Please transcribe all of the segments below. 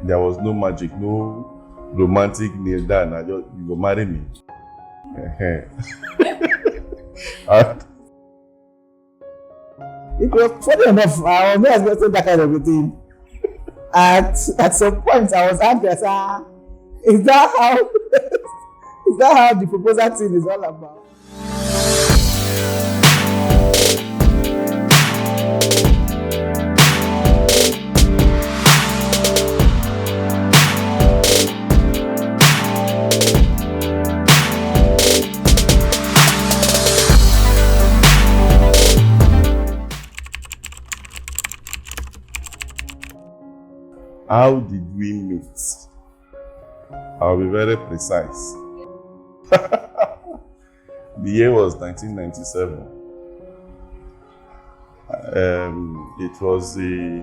There was no magic, no romantic kneel down. You go marry me. And it was funny enough. I was not expecting that kind of a thing. At some point, I was asking, is that how is that how the proposal thing is all about? how did we meet? I'll be very precise. The year was 1997. It was the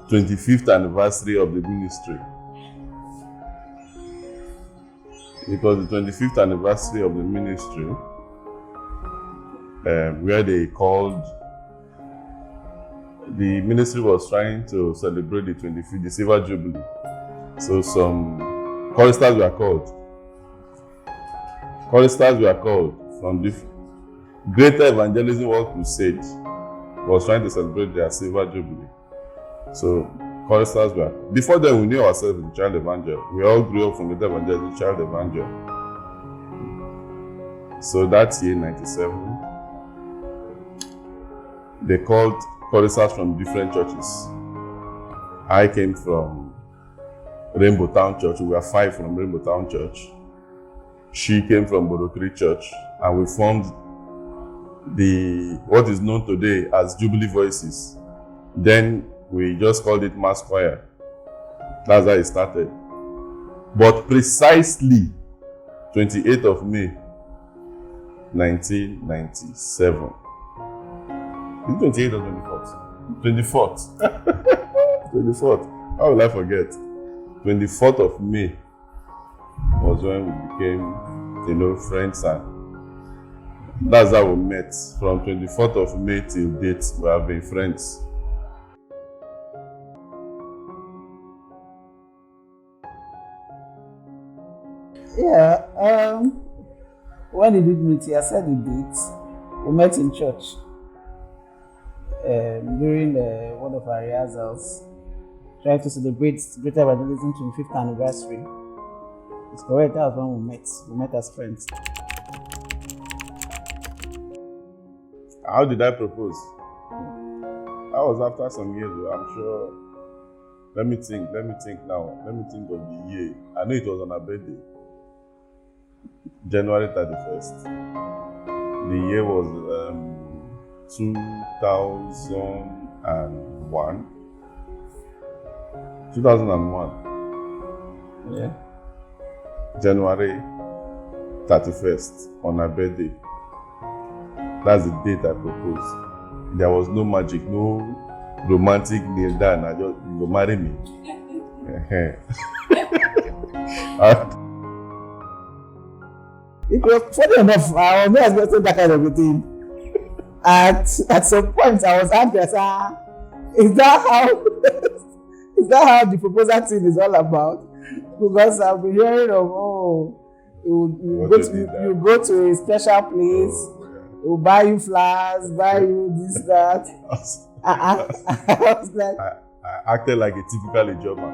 25th anniversary of the ministry. It was the 25th anniversary of the ministry, where they called. The ministry was trying to celebrate the 25th, the Silver Jubilee. So some choristers were called. Choristers were called from the Greater Evangelism World Crusade was trying to celebrate their Silver Jubilee. So choristers were. Before then, we knew ourselves as the Child Evangel. We all grew up from Greater Evangelism, Child Evangel. So that year, 97, they called choristers from different churches. I came from Rainbow Town Church. We were 5 from Rainbow Town Church. She came from Borokri Church, and we formed what is known today as Jubilee Voices. Then we just called it Mass Choir. That's how it started. But precisely 28th of May, 1997. Is it 28th or 24th? 24th. 24th. How will I forget? 24th of May was when we became, friends, and that's how we met. From 24th of May till date, we have been friends. Yeah. When did we meet? I said the date. We met in church. During one of our rehearsals, trying to celebrate Greater Evangelism 25th anniversary. It's correct, that was when we met. We met as friends. How did I propose? That was after some years, I'm sure. Let me think now. Let me think of the year. I know it was on her birthday. January 31st. The year was 2001. 2001. Yeah. January 31st on her birthday. That's the date I proposed. There was no magic, no romantic kneel down. You go marry me. It was funny enough. I was not expecting that kind of a thing. At some point, I was asking, is that how the proposal thing is all about? Because I've been hearing of you go to a special place, will buy you flowers, buy you this, that. I was like, I acted like a typical Ijoma.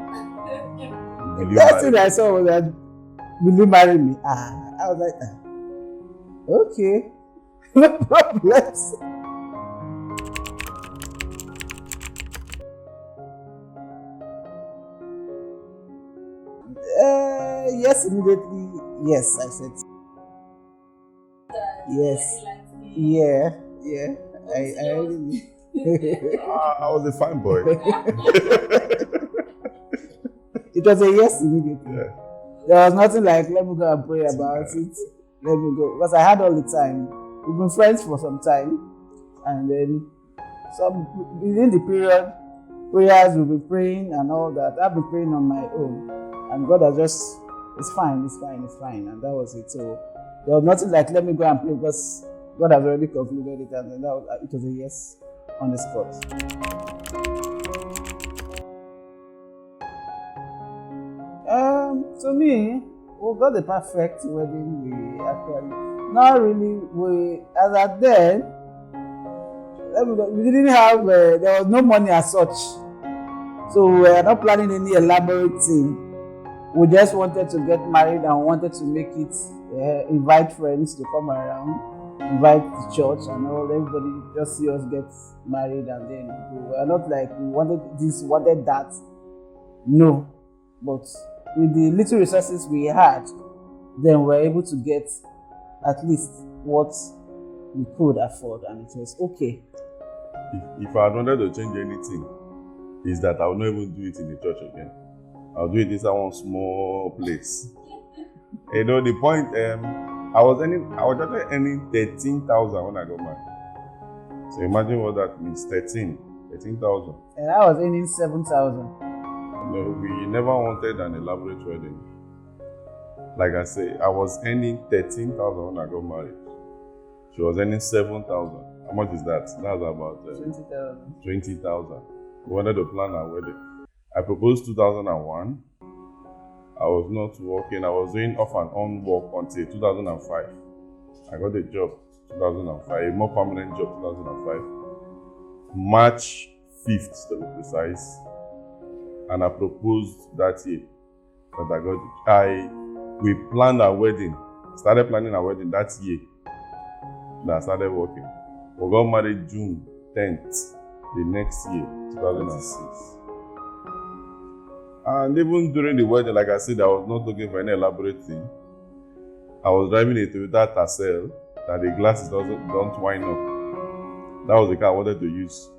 That's what I saw was that, will you marry me? I was like, okay, no problems. Yes, immediately. Yes, I said. Yes. Yeah. I really. I was a fine boy. It was a yes immediately. Yeah. There was nothing like, let me go and pray about it. Let me go. Because I had all the time. We've been friends for some time. And then within the period, prayers we'll be praying and all that. I've been praying on my own. And God has just, it's fine. And that was it. So there was nothing like, let me go and pray, because God has already concluded it. And then it was a yes on the spot. To me, we got the perfect wedding. We actually not really. We as at then, we didn't have. There was no money as such, so we were not planning any elaborate thing. We just wanted to get married and wanted to make it. Invite friends to come around, invite the church and all. Everybody just see us get married, and then we were not like we wanted this, wanted that. No, but with the little resources we had, then we were able to get at least what we could afford, and it was okay. If I had wanted to change anything, is that I would not even do it in the church again. I'll do it inside one small place. You know, the point, I was just earning 13,000 when I got married. So imagine what that means, 13,000. And I was earning 7,000. No, we never wanted an elaborate wedding. Like I say, I was earning 13,000 when I got married. She was earning 7,000. How much is that? That's about 20,000. 20,000. We wanted to plan our wedding. I proposed 2001. I was not working. I was doing off and on work until 2005. I got a job 2005, a more permanent job 2005. March 5th to be precise. And I proposed that year that I got it. We planned our wedding, started planning our wedding that year that I started working. We got married June 10th, the next year, 2006. And even during the wedding, like I said, I was not looking for any elaborate thing. I was driving a Toyota Tercel that the glasses don't wind up. That was the car I wanted to use.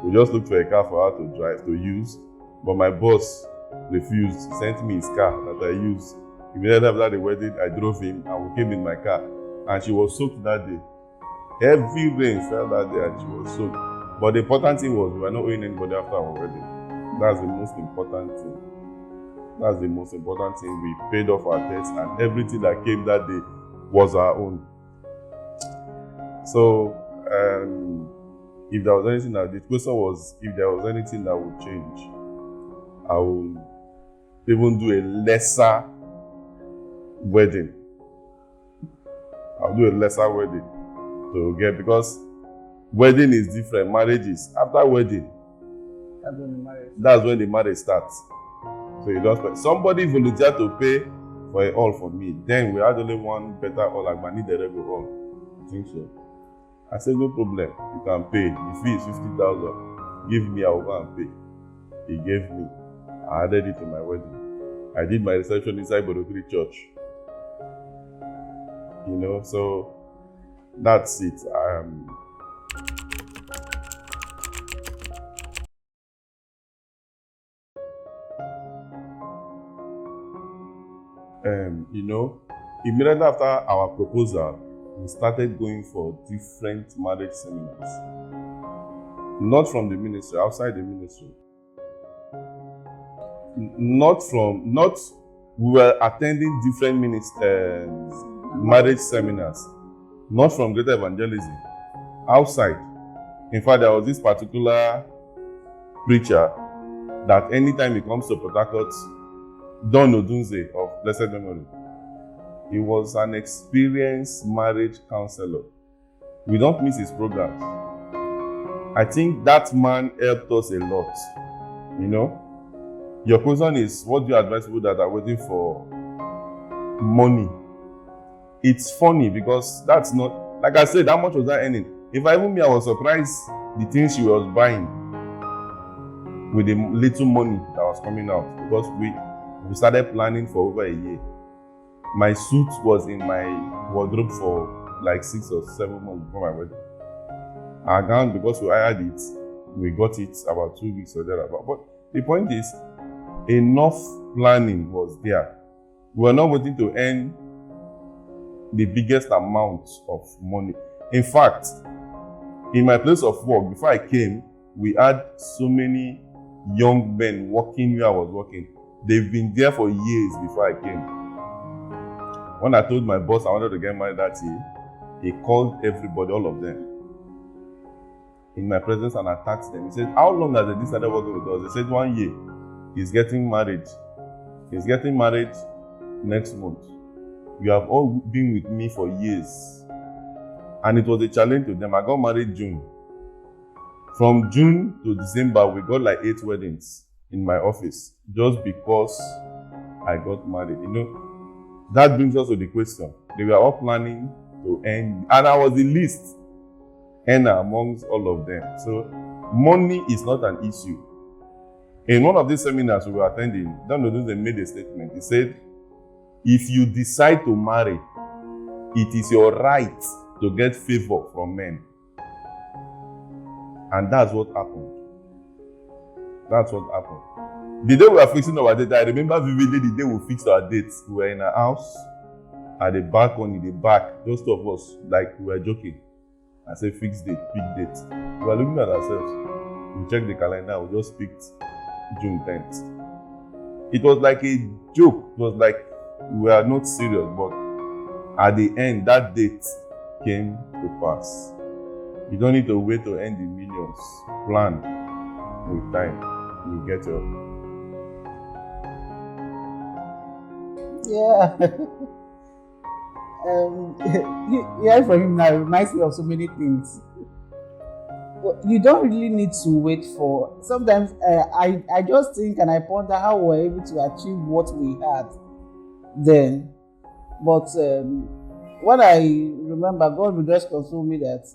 We just looked for a car for her to drive, to use. But my boss refused. He sent me his car that I used. Immediately after the wedding, I drove him and we came in my car. And she was soaked that day. Heavy rain fell that day and she was soaked. But the important thing was we were not owing anybody after our wedding. That's the most important thing. That's the most important thing. We paid off our debts and everything that came that day was our own. So, if there was anything the question was if there was anything that would change, I would even do a lesser wedding. I'll do a lesser wedding to get, because wedding is different. Marriage is after wedding. That's when the marriage starts. So you don't spend. Somebody volunteered to pay for a hall for me. Then we had only one better hall. Like I need the regular hall. I think so. I said no problem. You can pay. The fee is 50,000. Give me, I will go and pay. He gave me. I added it to my wedding. I did my reception inside Borokiri Church. You know, so that's it. You know, immediately after our proposal, we started going for different marriage seminars. Not from the ministry, outside the ministry. We were attending different marriage seminars, not from Greater Evangelism, outside. In fact, there was this particular preacher that anytime he comes to Port Harcourt, Don Odunze of blessed memory, he was an experienced marriage counselor. We don't miss his programs. I think that man helped us a lot. You know, your question is, what do you advise people that are waiting for money? It's funny because that's not, like I said, how much was I earning? If I even me, I was surprised the things she was buying with the little money that was coming out, because we started planning for over a year. My suit was in my wardrobe for like 6 or 7 months before my wedding. Our gown, because we hired it, we got it about 2 weeks or thereabout. But the point is, enough planning was there. We were not waiting to earn the biggest amount of money. In fact, in my place of work, before I came, we had so many young men working where I was working. They've been there for years before I came. When I told my boss I wanted to get married that year, he called everybody, all of them, in my presence and attacked them. He said, how long has they started working with us? They said 1 year. He's getting married He's getting married next month. You have all been with me for years. And it was a challenge to them. I got married June. From June to December, we got like 8 weddings in my office just because I got married. You know, that brings us to the question. They were all planning to end, and I was the least earner amongst all of them. So money is not an issue. In one of these seminars we were attending, Don Oduze made a statement. He said, if you decide to marry, it is your right to get favor from men. And that's what happened. That's what happened. The day we were fixing our date, I remember vividly the day we fixed our dates. We were in a house at the balcony, the back, just two of us, like we were joking. I said, fixed date, big date. We were looking at ourselves. We checked the calendar, we just picked June 10th. It was like a joke. It was like we were not serious, but at the end, that date came to pass. You don't need to wait to earn the millions. Plan with time. You get your. Yeah. Hearing from him now reminds me of so many things. You don't really need to wait for. Sometimes I just think and I ponder how we were able to achieve what we had then. But when I remember, God will just console me that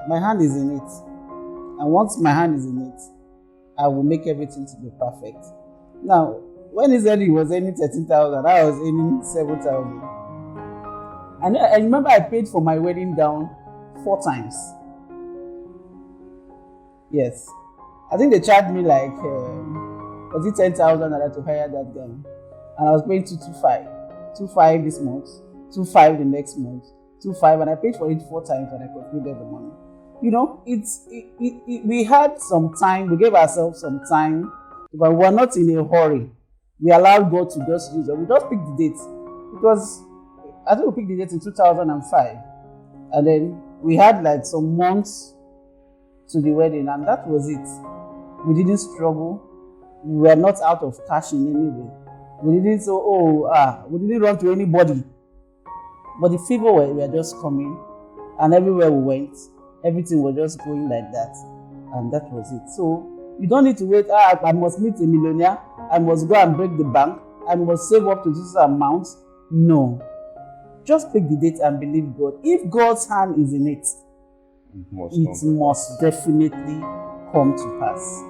my hand is in it. And once my hand is in it, I will make everything to be perfect. Now, when he said he was earning 13,000, I was earning 7,000. And I remember I paid for my wedding gown 4 times. Yes. I think they charged me like, was it 10,000 naira to hire that gown? And I was paying 225. 2.5 this month, 2.5 the next month, 2.5, and I paid for it 4 times and I concluded the money. You know, we had some time, we gave ourselves some time, but we were not in a hurry. We allowed God to just use it. We just picked the date. I think we picked the date in 2005. And then we had like some months to the wedding, and that was it. We didn't struggle. We were not out of cash in any way. We didn't say, we didn't run to anybody. But the favor we were just coming, and everywhere we went, everything was just going like that. And that was it. So you don't need to wait, I must meet a millionaire, I must go and break the bank, I must save up to this amount. No. Just pick the date and believe God. If God's hand is in it, it must definitely come to pass.